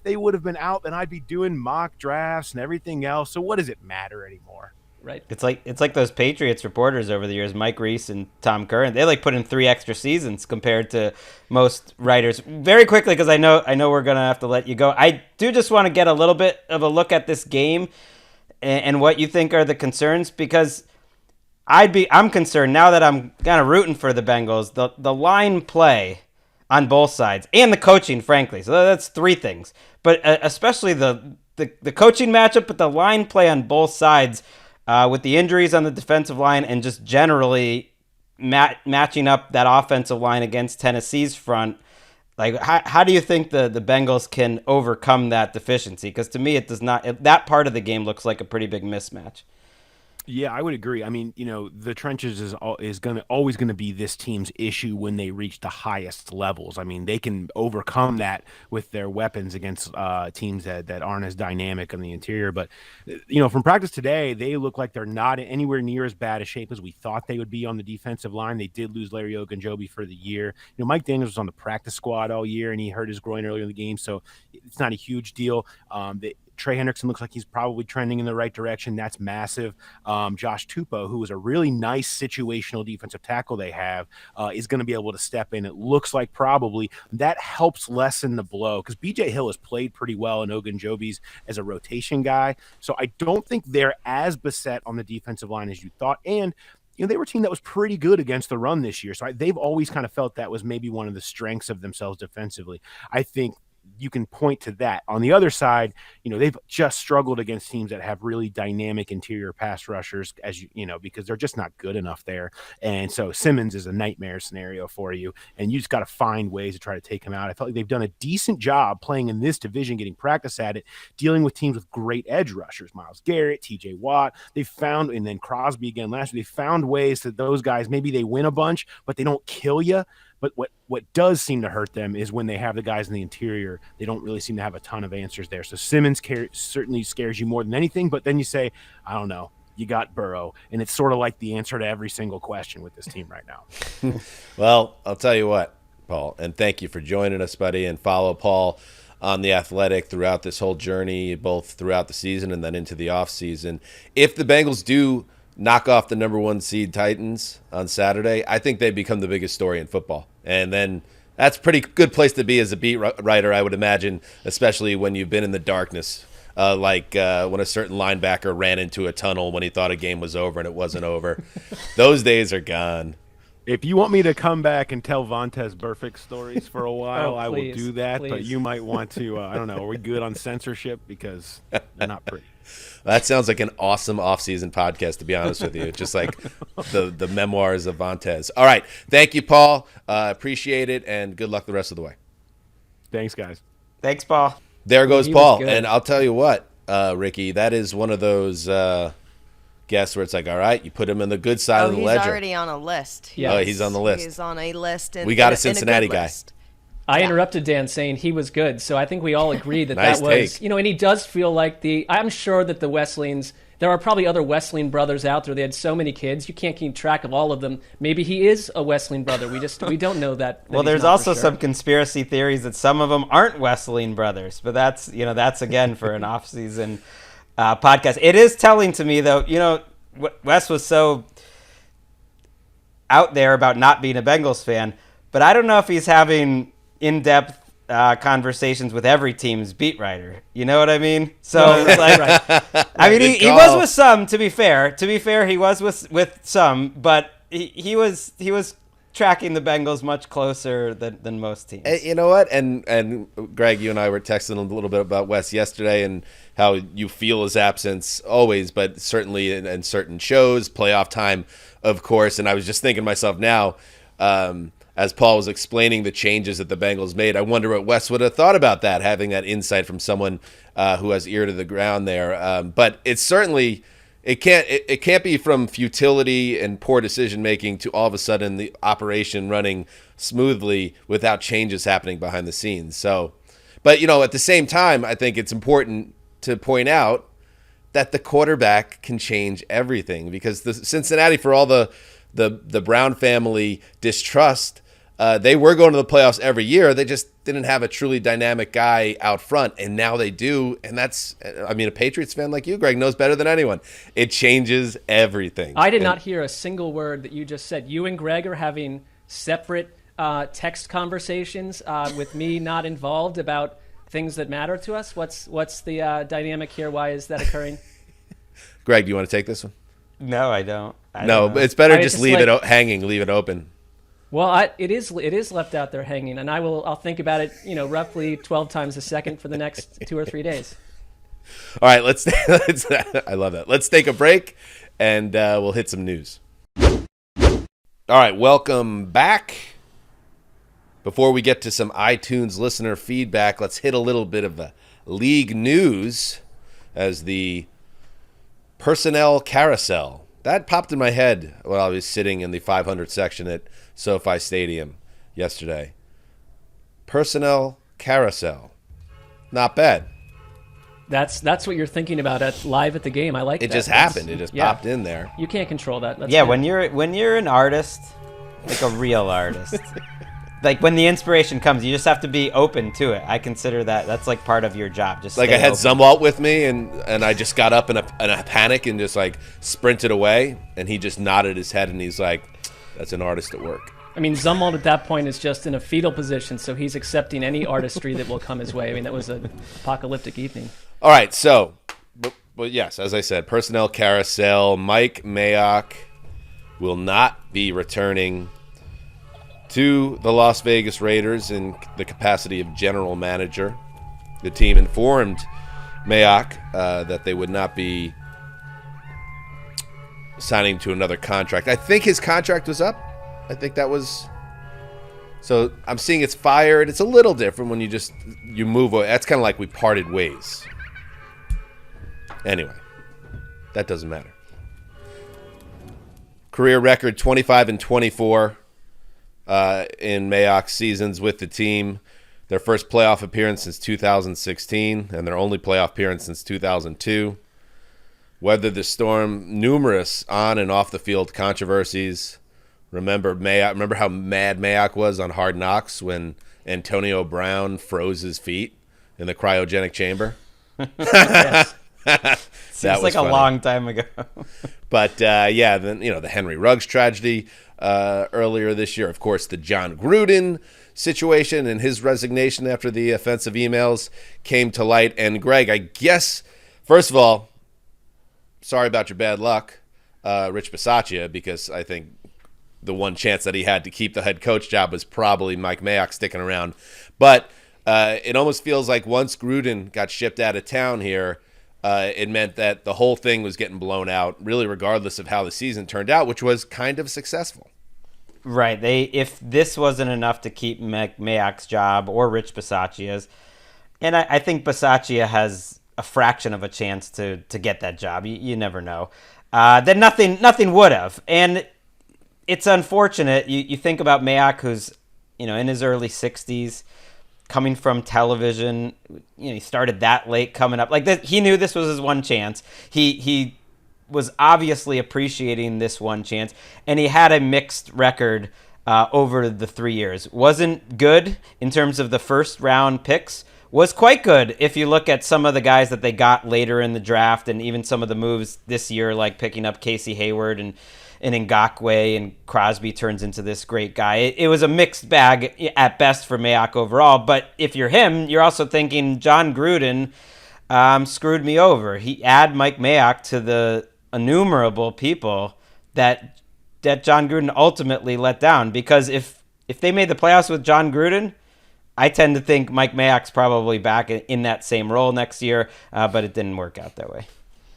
they would have been out, then I'd be doing mock drafts and everything else. So what does it matter anymore? Right. It's like those Patriots reporters over the years, Mike Reese and Tom Kerr, and they put in 3 extra seasons compared to most writers. Very quickly, because I know we're gonna have to let you go. I do just want to get a little bit of a look at this game and what you think are the concerns, because I'm concerned now that I'm kind of rooting for the Bengals. The line play on both sides and the coaching, frankly. So that's 3 things, but especially the coaching matchup, but the line play on both sides with the injuries on the defensive line and just generally matching up that offensive line against Tennessee's front. Like, how do you think the Bengals can overcome that deficiency? Because to me, it does not. That part of the game looks like a pretty big mismatch. Yeah, I would agree. I mean, the trenches is always going to be this team's issue when they reach the highest levels. I mean, they can overcome that with their weapons against teams that aren't as dynamic in the interior. But, from practice today, they look like they're not anywhere near as bad a shape as we thought they would be on the defensive line. They did lose Larry Ogunjobi for the year. Mike Daniels was on the practice squad all year, and he hurt his groin earlier in the game, so it's not a huge deal. Trey Hendrickson looks like he's probably trending in the right direction. That's massive. Josh Tupou, who is a really nice situational defensive tackle they have, is going to be able to step in. It looks like probably that helps lessen the blow because B.J. Hill has played pretty well in Ogunjobi's as a rotation guy. So I don't think they're as beset on the defensive line as you thought. And they were a team that was pretty good against the run this year. So they've always kind of felt that was maybe one of the strengths of themselves defensively. I think you can point to that. On the other side, they've just struggled against teams that have really dynamic interior pass rushers, because they're just not good enough there. And so Simmons is a nightmare scenario for you, and you just got to find ways to try to take him out. I felt like they've done a decent job playing in this division, getting practice at it, dealing with teams with great edge rushers, Myles Garrett, TJ Watt. They found, and then Crosby again last year, they found ways that those guys, maybe they win a bunch, but they don't kill you. But what does seem to hurt them is when they have the guys in the interior, they don't really seem to have a ton of answers there. So Simmons certainly scares you more than anything. But then you say, I don't know, you got Burrow. And it's sort of like the answer to every single question with this team right now. Well, I'll tell you what, Paul, and thank you for joining us, buddy. And follow Paul on The Athletic throughout this whole journey, both throughout the season and then into the offseason. If the Bengals do knock off the number 1 seed Titans on Saturday, I think they become the biggest story in football. And then that's a pretty good place to be as a beat writer, I would imagine, especially when you've been in the darkness, like when a certain linebacker ran into a tunnel when he thought a game was over and it wasn't over. Those days are gone. If you want me to come back and tell Vontaze Burfict stories for a while, I will please, do that. please. But you might want to, I don't know, are we good on censorship? Because they're not pretty. That sounds like an awesome off-season podcast, to be honest with you. Just like the memoirs of Vontaze. All right. Thank you, Paul. Appreciate it, and good luck the rest of the way. Thanks, guys. Thanks, Paul. There goes He was Paul. good. And I'll tell you what, Ricky, that is one of those guests where it's like, all right, you put him in the good side of the he's ledger. already on a list. Yeah. Oh, he's on the list. He's on a list. We got a in Cincinnati good guy. list. I interrupted Dan saying he was good, so I think we all agree that Nice that was, take. and he does feel like I'm sure that the Wesleyans, there are probably other Wesleyan brothers out there. They had so many kids, you can't keep track of all of them. Maybe he is a Wesleyan brother. We don't know that. Well, he's there's not also for sure. some conspiracy theories that some of them aren't Wesleyan brothers, but that's again for an off-season podcast. It is telling to me, though, Wes was so out there about not being a Bengals fan, but I don't know if he's having in-depth conversations with every team's beat writer. You know what I mean? So Right. I mean, he call. was with some. To be fair, he was with some, but he was tracking the Bengals much closer than most teams. You know what? And Greg, you and I were texting a little bit about Wes yesterday and how you feel his absence always, but certainly in certain shows, playoff time, of course. And I was just thinking to myself now, as Paul was explaining the changes that the Bengals made, I wonder what Wes would have thought about that, having that insight from someone who has ear to the ground there. But it's certainly... It can't be from futility and poor decision making to all of a sudden the operation running smoothly without changes happening behind the scenes. So, but at the same time, I think it's important to point out that the quarterback can change everything, because the Cincinnati, for all the Brown family distrust, they were going to the playoffs every year. They just didn't have a truly dynamic guy out front, and now they do. And that's, I mean, a Patriots fan like you, Greg, knows better than anyone. It changes everything. I did not hear a single word that you just said. You and Greg are having separate text conversations with me not involved about things that matter to us. What's the dynamic here? Why is that occurring? Greg, do you want to take this one? No, I don't. No, but it's better just leave it hanging, leave it open. Well, it is left out there hanging, and I'll think about it, roughly 12 times a second for the next 2 or 3 days. All right, let's I love that. Let's take a break, and we'll hit some news. All right, welcome back. Before we get to some iTunes listener feedback, let's hit a little bit of the league news as the personnel carousel. That popped in my head while I was sitting in the 500 section at SoFi Stadium yesterday. Personnel carousel. Not bad. That's what you're thinking about live at the game. I like that. It just happened. It just popped in there. You can't control that. That's yeah, good. when you're an artist, like a real artist, like when the inspiration comes, you just have to be open to it. I consider that's like part of your job. Just like I had Zumwalt with me, and I just got up in a panic and just like sprinted away, and he just nodded his head and he's like, "That's an artist at work." I mean, Zumwalt at that point is just in a fetal position, so he's accepting any artistry that will come his way. I mean, that was an apocalyptic evening. All right, so, but yes, as I said, personnel carousel. Mike Mayock will not be returning to the Las Vegas Raiders in the capacity of general manager. The team informed Mayock that they would not be signing to another contract. I think his contract was up. I think that was... So I'm seeing it's fired. It's a little different when you move away. That's kind of like we parted ways. Anyway, that doesn't matter. Career record 25-24 in Mayock's seasons with the team. Their first playoff appearance since 2016, and their only playoff appearance since 2002. Weathered the storm, numerous on and off the field controversies. Remember how mad Mayock was on Hard Knocks when Antonio Brown froze his feet in the cryogenic chamber? Yes. Seems like funny. A long time ago. But then the Henry Ruggs tragedy earlier this year. Of course, the John Gruden situation and his resignation after the offensive emails came to light. And Greg, I guess, first of all, sorry about your bad luck, Rich Bisaccia, because I think the one chance that he had to keep the head coach job was probably Mike Mayock sticking around. But it almost feels like once Gruden got shipped out of town here, it meant that the whole thing was getting blown out, really regardless of how the season turned out, which was kind of successful. Right. If this wasn't enough to keep Mayock's job or Rich Bisaccia's, and I think Bisaccia has a fraction of a chance to get that job. You never know. Then nothing would have. And it's unfortunate. You think about Mayock, who's in his early 60s, coming from television. He started that late, coming up like that. He knew this was his one chance. He was obviously appreciating this one chance, and he had a mixed record over the 3 years. Wasn't good in terms of the first round picks. Was quite good if you look at some of the guys that they got later in the draft, and even some of the moves this year, like picking up Casey Hayward and an Ngakoue and Crosby turns into this great guy. It was a mixed bag at best for Mayock overall. But if you're him, you're also thinking John Gruden screwed me over. He add Mike Mayock to the innumerable people that John Gruden ultimately let down. Because if they made the playoffs with John Gruden, I tend to think Mike Mayock's probably back in that same role next year, but it didn't work out that way.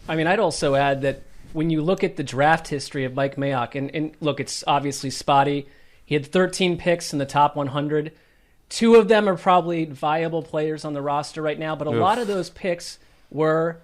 I mean, I'd also add that when you look at the draft history of Mike Mayock, and look, it's obviously spotty. He had 13 picks in the top 100. 2 of them are probably viable players on the roster right now, but a lot of those picks were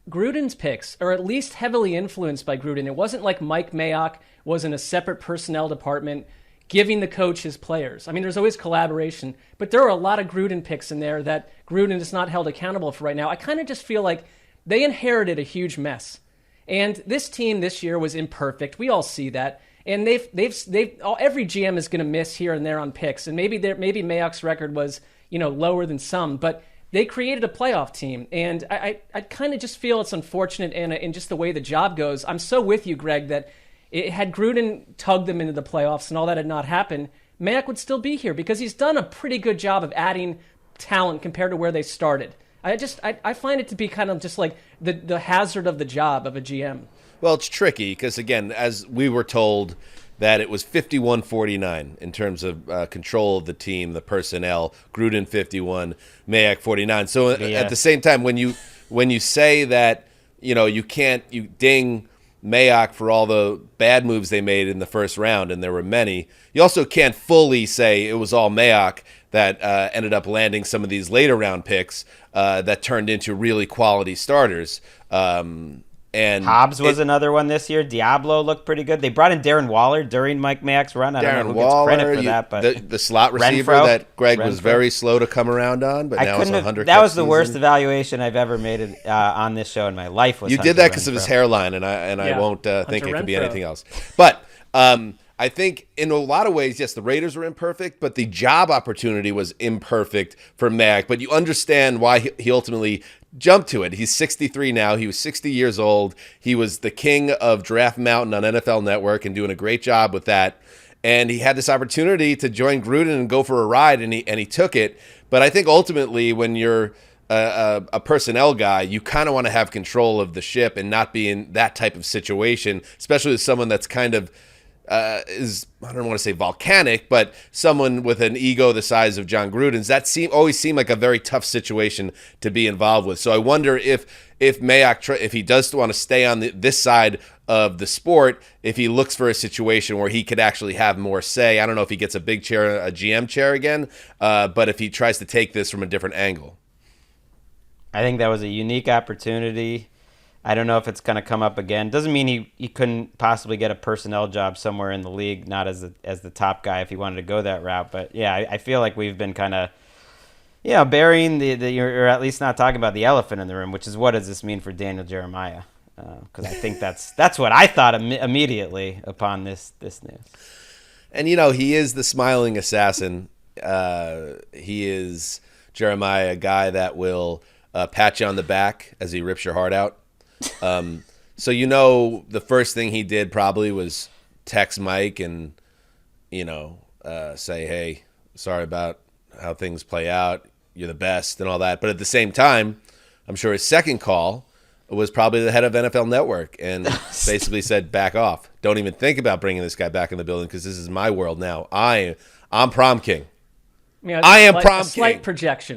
Gruden's picks, or at least heavily influenced by Gruden. It wasn't like Mike Mayock was in a separate personnel department giving the coach his players. I mean, there's always collaboration, but there are a lot of Gruden picks in there that Gruden is not held accountable for right now. I kind of just feel like they inherited a huge mess. And this team this year was imperfect. We all see that. And every GM is going to miss here and there on picks. And maybe Mayock's record was, lower than some, but they created a playoff team. And I kind of just feel it's unfortunate in just the way the job goes. I'm so with you, Greg, that had Gruden tugged them into the playoffs and all that had not happened, Mayock would still be here because he's done a pretty good job of adding talent compared to where they started. I find it to be kind of just like the hazard of the job of a GM. Well, it's tricky because, again, as we were told that it was 51-49 in terms of control of the team, the personnel, Gruden 51, Mayock 49. So at the same time, when you say that, you ding Mayock for all the bad moves they made in the first round, and there were many, you also can't fully say it was all Mayock that ended up landing some of these later round picks that turned into really quality starters. And Hobbs was another one this year. Diablo looked pretty good. They brought in Darren Waller during Mike Mayock's run. I don't know who gets credit for that, but the slot receiver that Greg was very slow to come around on, but now it's 100. That was the worst evaluation I've ever made on this show in my life. You did that because of his hairline, and I won't think it could be anything else. But I think in a lot of ways, yes, the Raiders were imperfect, but the job opportunity was imperfect for Mayock. But you understand why he ultimately jumped to it. He's 63 now. He was 60 years old. He was the king of Draft Mountain on NFL Network and doing a great job with that. And he had this opportunity to join Gruden and go for a ride, and he took it. But I think ultimately when you're a personnel guy, you kind of want to have control of the ship and not be in that type of situation, especially with someone that's kind of is, I don't want to say volcanic, but someone with an ego the size of John Gruden's. That always seemed like a very tough situation to be involved with. So I wonder if Mayock, if he does want to stay on this side of the sport, if he looks for a situation where he could actually have more say. I don't know if he gets a big chair, a GM chair again, but if he tries to take this from a different angle. I think that was a unique opportunity. I don't know if it's going to come up again. Doesn't mean he couldn't possibly get a personnel job somewhere in the league, not as the top guy if he wanted to go that route. But yeah, I feel like we've been kind of, burying or at least not talking about the elephant in the room, which is what does this mean for Daniel Jeremiah? Because I think that's what I thought immediately upon this news. And he is the smiling assassin. He is Jeremiah, a guy that will pat you on the back as he rips your heart out. So the first thing he did probably was text Mike and say, hey, sorry about how things play out, you're the best and all that. But at the same time, I'm sure his second call was probably the head of NFL Network and basically said, back off, don't even think about bringing this guy back in the building because this is my world now. I'm prom king. I am prom king.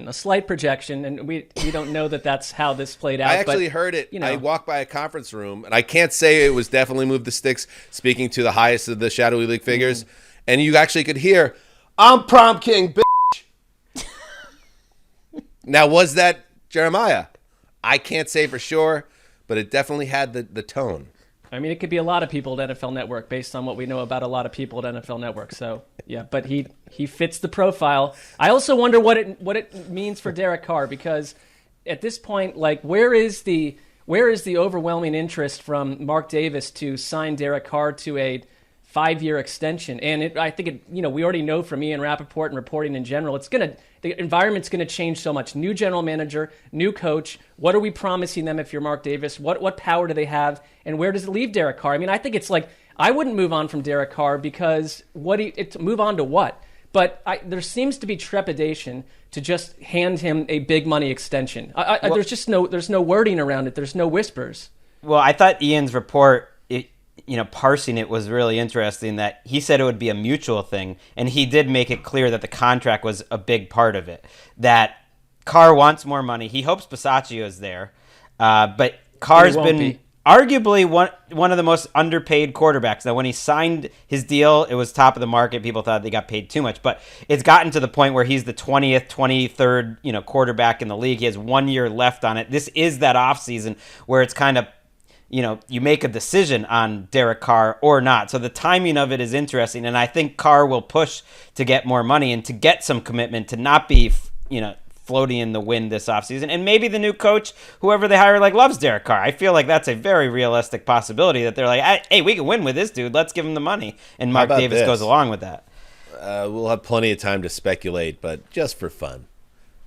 A slight projection, and we don't know that that's how this played out. I actually heard it. I walked by a conference room, and I can't say it was definitely Move the Sticks speaking to the highest of the Shadowy League figures, and you actually could hear, I'm prom king, bitch. Now, was that Jeremiah? I can't say for sure, but it definitely had the tone. I mean, it could be a lot of people at NFL Network based on what we know about a lot of people at NFL Network. So, yeah, but he fits the profile. I also wonder what it means for Derek Carr because at this point, like, where is the overwhelming interest from Mark Davis to sign Derek Carr to a 5-year extension? And I think we already know from Ian Rappaport and reporting in general, the environment's going to change so much. New general manager, new coach. What are we promising them if you're Mark Davis? What power do they have? And where does it leave Derek Carr? I mean, I think it's like I wouldn't move on from Derek Carr because move on to what? But there seems to be trepidation to just hand him a big money extension. There's no wording around it. There's no whispers. Well, I thought Ian's report, parsing it was really interesting, that he said it would be a mutual thing, and he did make it clear that the contract was a big part of it, that Carr wants more money. He hopes Bisaccia is there, but Carr's been arguably one of the most underpaid quarterbacks. Now, when he signed his deal, it was top of the market. People thought they got paid too much, but it's gotten to the point where he's the 20th, 23rd, quarterback in the league. He has 1 year left on it. This is that offseason where it's kind of, you make a decision on Derek Carr or not. So the timing of it is interesting, and I think Carr will push to get more money and to get some commitment, to not be, floating in the wind this offseason. And maybe the new coach, whoever they hire, loves Derek Carr. I feel like that's a very realistic possibility, that they're like, hey, we can win with this dude. Let's give him the money. And Mark Davis goes along with that. We'll have plenty of time to speculate, but just for fun,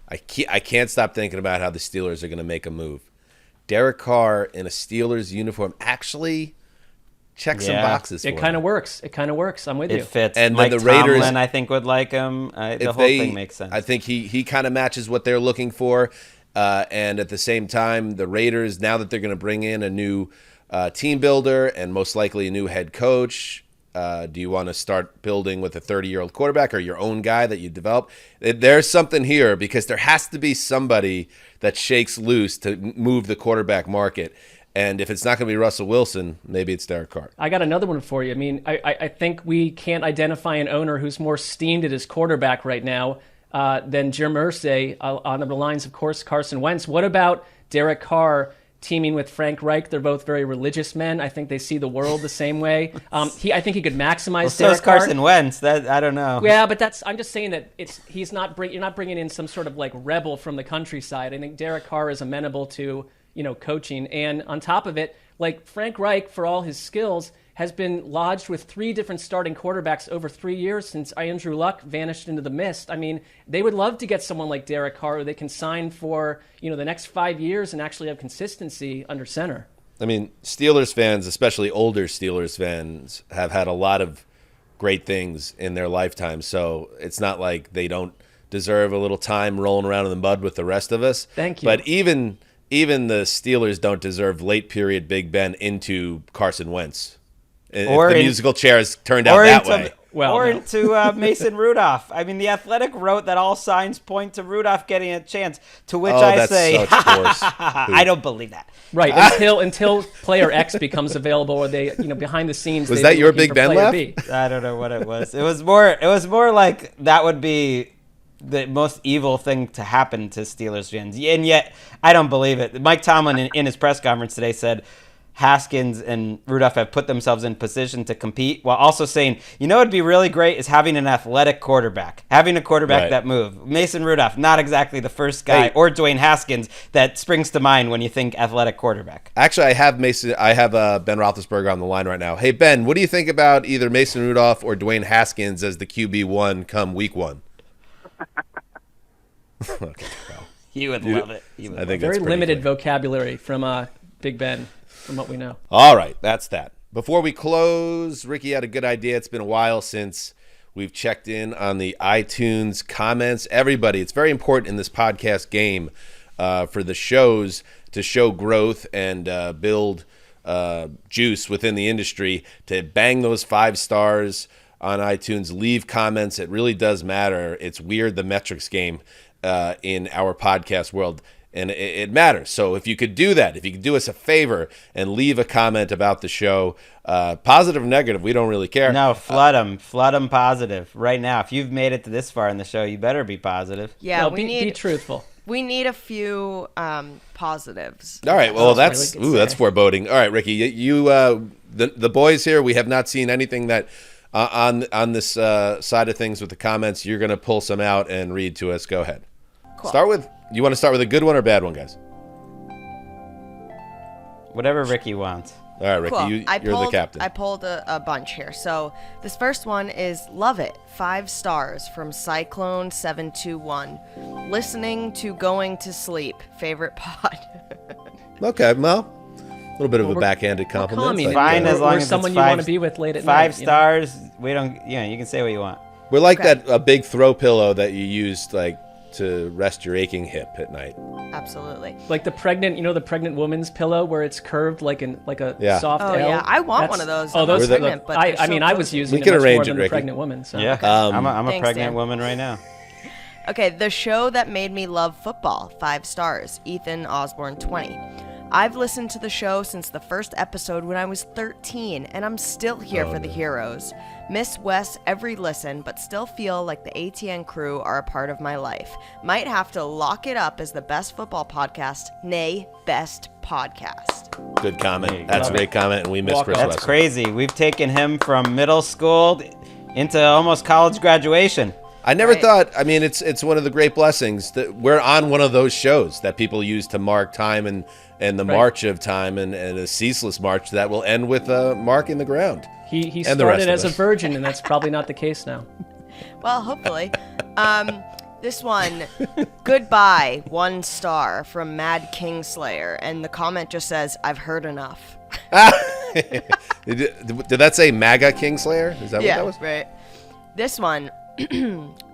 I can't stop thinking about how the Steelers are going to make a move. Derek Carr in a Steelers uniform actually checks some boxes for It kind of works. I'm with you. It fits. And Mike then the Raiders, Tomlin, I think, would like him. The whole thing makes sense. I think he kind of matches what they're looking for. And at the same time, the Raiders, now that they're going to bring in a new team builder and most likely a new head coach, do you want to start building with a 30-year-old quarterback or your own guy that you develop? There's something here, because there has to be somebody that shakes loose to move the quarterback market. And if it's not going to be Russell Wilson, maybe it's Derek Carr. I got another one for you. I mean, I think we can't identify an owner who's more steamed at his quarterback right now than Jim Irsay, on the lines, of course, Carson Wentz. What about Derek Carr teaming with Frank Reich? They're both very religious men. I think they see the world the same way. I think he could maximize Derek Carr. Carson Wentz. That I don't know. Yeah, but I'm just saying that you're not bringing in some sort of rebel from the countryside. I think Derek Carr is amenable to coaching. And on top of it, Frank Reich, for all his skills, has been lodged with 3 different starting quarterbacks over 3 years since Andrew Luck vanished into the mist. I mean, they would love to get someone like Derek Carr who they can sign for, the next 5 years and actually have consistency under center. I mean, Steelers fans, especially older Steelers fans, have had a lot of great things in their lifetime. So it's not like they don't deserve a little time rolling around in the mud with the rest of us. Thank you. But even the Steelers don't deserve late period Big Ben into Carson Wentz. Or if the musical chairs turned out that way. Into Mason Rudolph. I mean, The Athletic wrote that all signs point to Rudolph getting a chance, to which I say, I don't believe that. Right, until player X becomes available, or they, behind the scenes. Was that your Big Ben laugh? I don't know what it was. It was more like that would be the most evil thing to happen to Steelers fans. And yet, I don't believe it. Mike Tomlin, in his press conference today, said Haskins and Rudolph have put themselves in position to compete, while also saying, what'd be really great is having an athletic quarterback. Having a quarterback that move. Mason Rudolph, not exactly the first guy, or Dwayne Haskins that springs to mind when you think athletic quarterback. Actually, I have Ben Roethlisberger on the line right now. Hey, Ben, what do you think about either Mason Rudolph or Dwayne Haskins as the QB1 come week 1? Okay, well, you would love it. I think very limited vocabulary from Big Ben, from what we know. All right, that's that. Before we close, Ricky had a good idea. It's been a while since we've checked in on the iTunes comments. Everybody, it's very important in this podcast game for the shows to show growth and build juice within the industry, to bang those 5 stars on iTunes, leave comments. It really does matter. It's weird, the metrics game in our podcast world, and it matters. So if you could do that, if you could do us a favor and leave a comment about the show, positive or negative, we don't really care. No, flood them positive right now. If you've made it to this far in the show, you better be positive. Yeah, be truthful. We need a few positives. All right, well, that's foreboding. All right, Ricky, you the boys here, we have not seen anything that on this side of things with the comments. You're going to pull some out and read to us. Go ahead. Cool. You want to start with a good one or a bad one, guys? Whatever Ricky wants. All right, Ricky, Cool. you're the captain. I pulled a bunch here. So this first one is love it. 5 stars from Cyclone721. Listening to going to sleep. Favorite pod. Okay, well, little bit of a backhanded compliment. I mean, Fine as long we're as someone it's you five, want to be with late at 5 night. stars. We don't. Yeah, you can say what you want. We're like Okay. a big throw pillow that you used like to rest your aching hip at night. Absolutely. Like the pregnant woman's pillow where it's curved like a Yeah. soft Oh L. yeah, I want That's- one of those. Oh, I'm those. not pregnant, but I they're mean, so I was cozy. using We it can much arrange more it, than the Ricky. pregnant woman. So. Yeah, I'm a Thanks, pregnant Dan. woman right now. Okay, the show that made me love football, 5 stars, Ethan Osborne 20. I've listened to the show since the first episode when I was 13, and I'm still here for the heroes. Miss Wes every listen, but still feel like the ATN crew are a part of my life. Might have to lock it up as the best football podcast, nay, best podcast. Good comment. That's a great comment, and we miss Chris That's Wesson. crazy. We've taken him from middle school into almost college graduation. I never Right. thought. I mean, it's one of the great blessings that we're on one of those shows that people use to mark time and the march of time and a ceaseless march that will end with a mark in the ground. He And the rest started of as a us. virgin, and that's probably not the case now. Well, hopefully. This one, goodbye, 1 star from Mad Kingslayer, and the comment just says, "I've heard enough." Did that say MAGA Kingslayer? Is that what that was? Right. This one,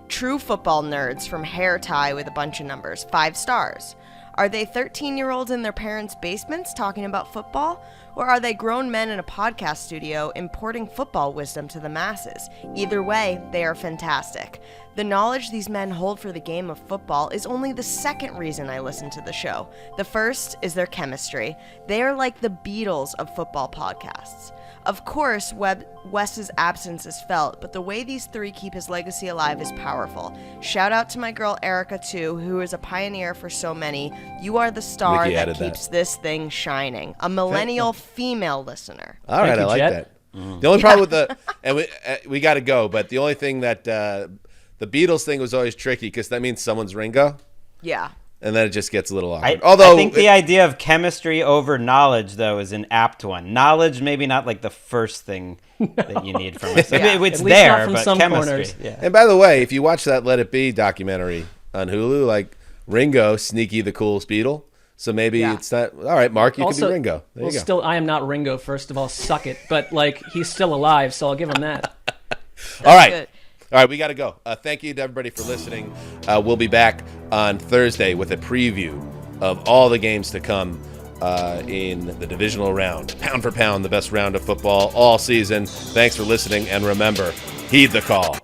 true football nerds from Hair Tie with a bunch of numbers, 5 stars. Are they 13-year-olds in their parents' basements talking about football? Or are they grown men in a podcast studio importing football wisdom to the masses? Either way, they are fantastic. The knowledge these men hold for the game of football is only the second reason I listen to the show. The first is their chemistry. They are like the Beatles of football podcasts. Of course, Wes's absence is felt, but the way these 3 keep his legacy alive is powerful. Shout out to my girl Erica, too, who is a pioneer for so many. You are the star Wiki that added keeps that. this thing shining. A millennial female listener. All right, Thank I you, like Jet. that. The only problem with the and we got to go, but the only thing that the Beatles thing was always tricky because that means someone's Ringo, Yeah. and then it just gets a little I awkward. think the idea of chemistry over knowledge, though, is an apt one. Knowledge, maybe not like the first thing that you need from us. I mean, it's At least there, not from but some chemistry. corners. Yeah. And by the way, if you watch that Let It Be documentary on Hulu, like Ringo, sneaky the coolest Beatle. So maybe it's not all right. Mark, you can be Ringo. There you go. Still, I am not Ringo. First of all, suck it. But like, he's still alive, so I'll give him that. All right. good. All right, we got to go. Thank you to everybody for listening. We'll be back on Thursday with a preview of all the games to come in the divisional round. Pound for pound, the best round of football all season. Thanks for listening, and remember, heed the call.